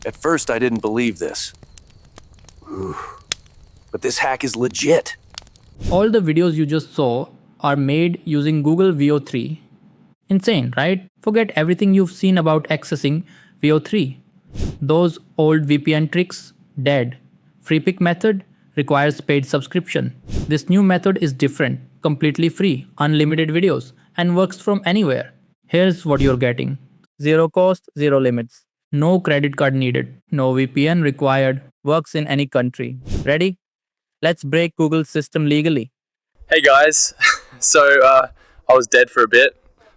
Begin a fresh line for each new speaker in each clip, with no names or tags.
At first, I didn't believe this. But this hack is legit.
All the videos you just saw are made using Google Veo 3. Insane, right? Forget everything you've seen about accessing Veo 3. Those old VPN tricks, dead. Free pick method requires paid subscription. This new method is different, completely free, unlimited videos, and works from anywhere. Here's what you're getting. Zero cost, zero limits. No credit card needed. No VPN required. Works in any country. Ready? Let's break Google's system legally.
Hey guys, I was dead for a bit.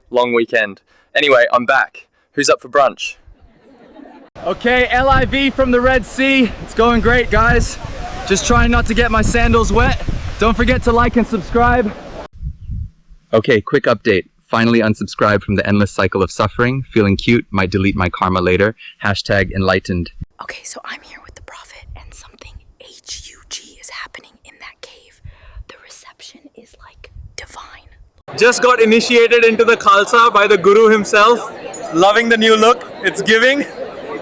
Long weekend. Anyway, I'm back. Who's up for brunch?
Okay, LIV from the Red Sea. It's going great, guys. Just trying not to get my sandals wet. Don't forget to like and subscribe.
Okay, quick update. Finally unsubscribed from the endless cycle of suffering. Feeling cute, might delete my karma later. Hashtag enlightened.
Okay, so I'm here with the Prophet and something HUG is happening in that cave. The reception is like divine.
Just got initiated into the Khalsa by the Guru himself. Loving the new look. It's giving.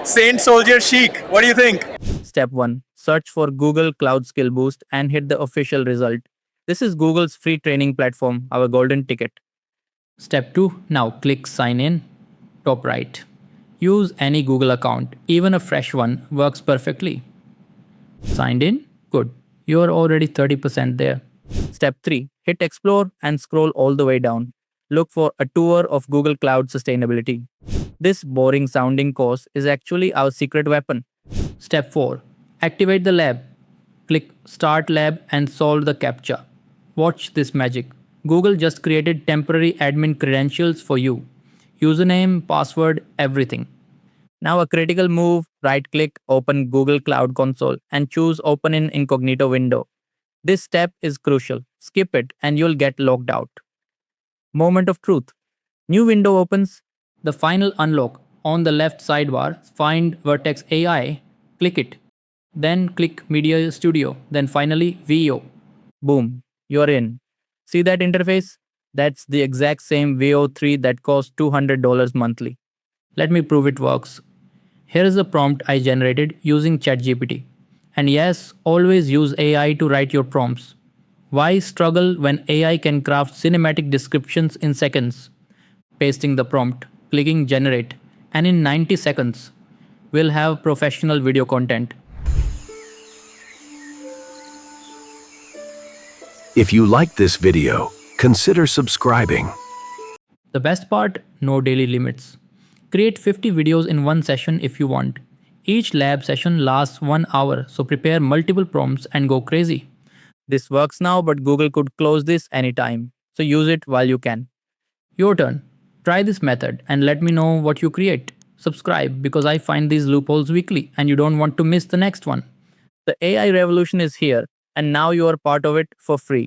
Saint Soldier Chic. What do you think?
Step 1. Search for Google Cloud Skill Boost and hit the official result. This is Google's free training platform, our golden ticket. Step 2. Now click Sign In, top right. Use any Google account, even a fresh one works perfectly. Signed in? Good. You're already 30% there. Step 3. Hit Explore and scroll all the way down. Look for a tour of Google Cloud Sustainability. This boring sounding course is actually our secret weapon. Step 4. Activate the lab. Click Start Lab and solve the CAPTCHA. Watch this magic. Google just created temporary admin credentials for you. Username, password, everything. Now a critical move, right-click, open Google Cloud Console and choose Open in Incognito window. This step is crucial. Skip it and you'll get logged out. Moment of truth. New window opens. The final unlock. On the left sidebar, find Vertex AI. Click it. Then click Media Studio. Then finally Veo. Boom. You're in. See that interface? That's the exact same Veo 3 that costs $200 monthly. Let me prove it works. Here is a prompt I generated using ChatGPT. And yes, always use AI to write your prompts. Why struggle when AI can craft cinematic descriptions in seconds? Pasting the prompt, clicking generate, and in 90 seconds, we'll have professional video content.
If you like this video, consider subscribing.
The best part, no daily limits. Create 50 videos in one session if you want. Each lab session lasts 1 hour, so prepare multiple prompts and go crazy. This works now, but Google could close this anytime, so use it while you can. Your turn. Try this method and let me know what you create. Subscribe because I find these loopholes weekly and you don't want to miss the next one. The AI revolution is here, and now you are part of it for free.